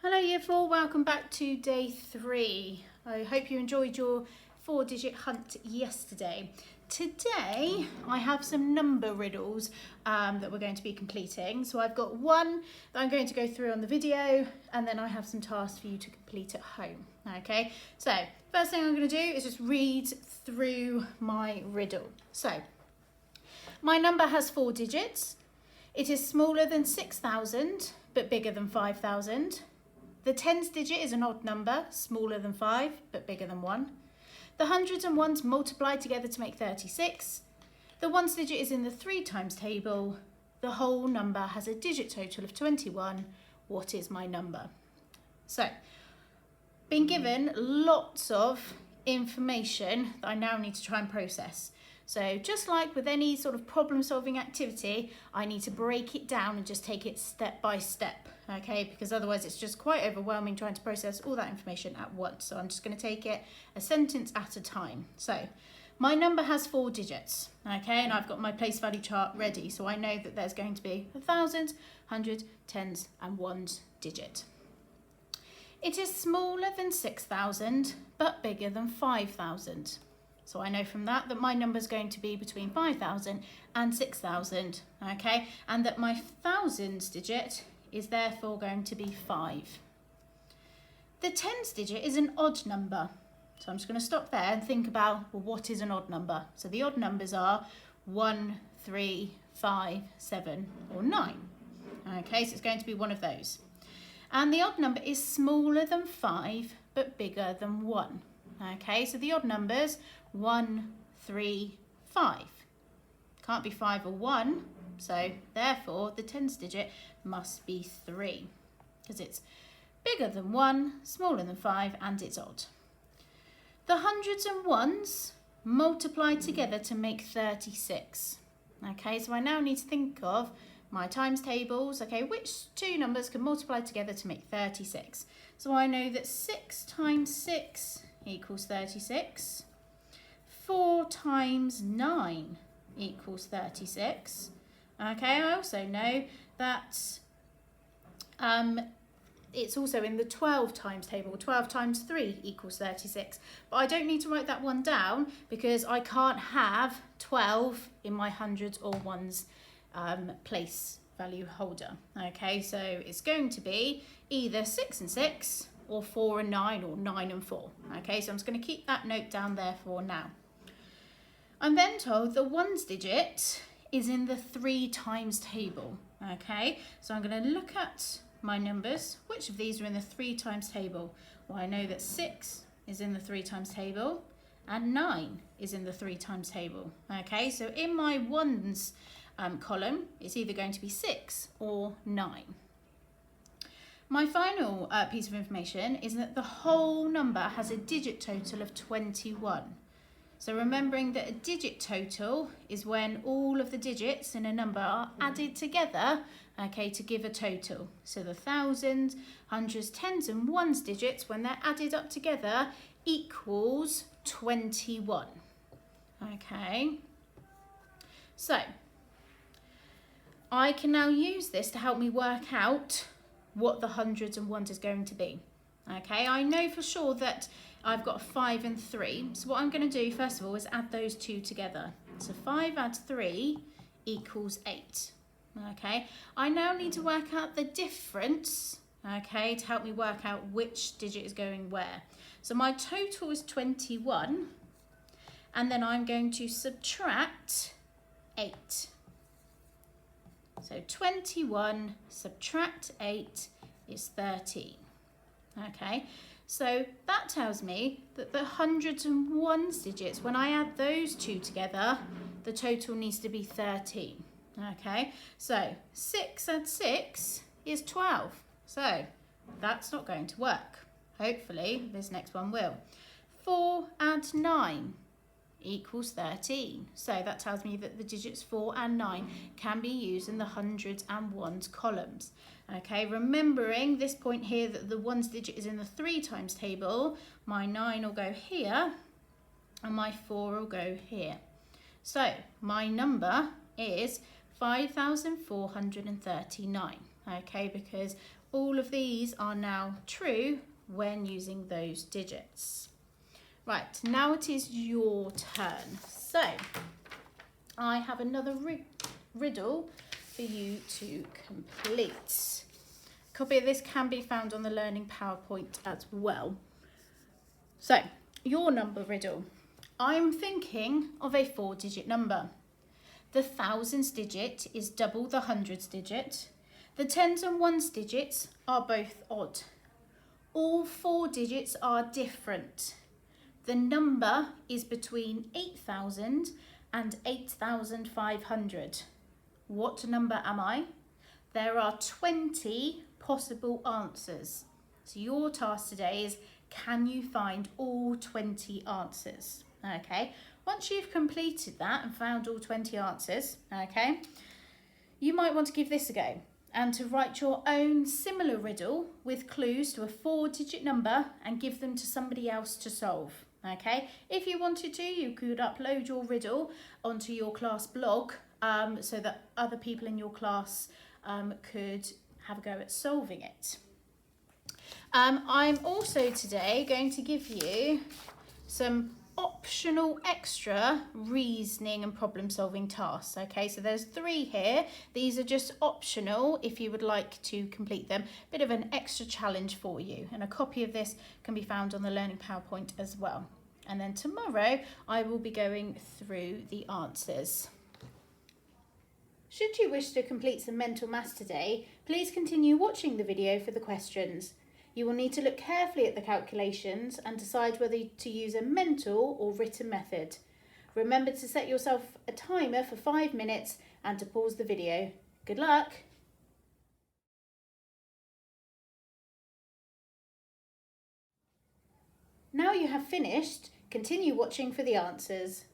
Hello Year 4, welcome back to day 3. I hope you enjoyed your 4-digit hunt yesterday. Today I have some number riddles that we're going to be completing. So I've got one that I'm going to go through on the video, and then I have some tasks for you to complete at home. Okay, so first thing I'm going to do is just read through my riddle. So my number has 4 digits. It is smaller than 6,000 but bigger than 5,000. The tens digit is an odd number, smaller than 5 but bigger than 1. The hundreds and ones multiply together to make 36. The ones digit is in the 3 times table. The whole number has a digit total of 21. What is my number? So, been given lots of information that I now need to try and process. So just like with any sort of problem solving activity, I need to break it down and just take it step by step, okay? Because otherwise it's just quite overwhelming trying to process all that information at once. So I'm just going to take it a sentence at a time. So my number has 4 digits, okay? And I've got my place value chart ready. So I know that there's going to be 1,000, 100, tens and ones digit. It is smaller than 6,000, but bigger than 5,000. So I know from that my number is going to be between 5,000 and 6,000, okay? And that my thousands digit is therefore going to be 5. The tens digit is an odd number. So I'm just going to stop there and think about, well, what is an odd number? So the odd numbers are 1, 3, 5, 7, or 9. Okay, so it's going to be one of those. And the odd number is smaller than 5, but bigger than 1. Okay, so the odd numbers, 1, 3, 5. Can't be 5 or 1, so therefore the tens digit must be 3, because it's bigger than 1, smaller than 5, and it's odd. The hundreds and ones multiply together to make 36. Okay, so I now need to think of my times tables. Okay, which two numbers can multiply together to make 36? So I know that 6 times 6 equals 36. 4 times 9 equals 36. Okay, I also know that it's also in the 12 times table. 12 times 3 equals 36. But I don't need to write that one down because I can't have 12 in my hundreds or ones place value holder. Okay, so it's going to be either 6 and 6 or 4 and 9 or 9 and 4. Okay, so I'm just going to keep that note down there for now. I'm then told the ones digit is in the 3 times table. Okay, so I'm going to look at my numbers. Which of these are in the 3 times table? Well, I know that 6 is in the 3 times table and 9 is in the 3 times table. Okay, so in my ones column, it's either going to be 6 or 9. My final piece of information is that the whole number has a digit total of 21. So remembering that a digit total is when all of the digits in a number are added together, okay, to give a total. So the thousands, hundreds, tens and ones digits, when they're added up together, equals 21. Okay, so I can now use this to help me work out what the hundreds and ones is going to be. Okay, I know for sure that I've got 5 and 3. So what I'm going to do first of all is add those two together. So 5 add 3 equals 8. Okay, I now need to work out the difference, okay, to help me work out which digit is going where. So my total is 21, and then I'm going to subtract 8. So 21 subtract 8 is 13. Okay, so that tells me that the hundreds and ones digits, when I add those two together, the total needs to be 13. Okay, so 6 add 6 is 12. So that's not going to work. Hopefully this next one will. 4 add 9 equals 13. So that tells me that the digits 4 and 9 can be used in the hundreds and ones columns. Okay, remembering this point here that the ones digit is in the 3 times table, my 9 will go here and my 4 will go here. So my number is 5,439. Okay, because All of these are now true when using those digits. Right, now it is your turn. So, I have another riddle for you to complete. A copy of this can be found on the Learning PowerPoint as well. So, your number riddle. I'm thinking of a 4-digit number. The thousands digit is double the hundreds digit. The tens and ones digits are both odd. All 4 digits are different. The number is between 8,000 and 8,500. What number am I? There are 20 possible answers. So your task today is, can you find all 20 answers? Okay, once you've completed that and found all 20 answers, okay, you might want to give this a go and to write your own similar riddle with clues to a 4-digit number and give them to somebody else to solve. Okay, if you wanted to, you could upload your riddle onto your class blog so that other people in your class could have a go at solving it. I'm also today going to give you some optional extra reasoning and problem solving tasks. Okay, so there's 3 here. These are just optional if you would like to complete them. Bit of an extra challenge for you, and a copy of this can be found on the Learning PowerPoint as well. And then tomorrow I will be going through the answers. Should you wish to complete some mental maths today, please continue watching the video for the questions. You will need to look carefully at the calculations and decide whether to use a mental or written method. Remember to set yourself a timer for 5 minutes and to pause the video. Good luck! Now you have finished, continue watching for the answers.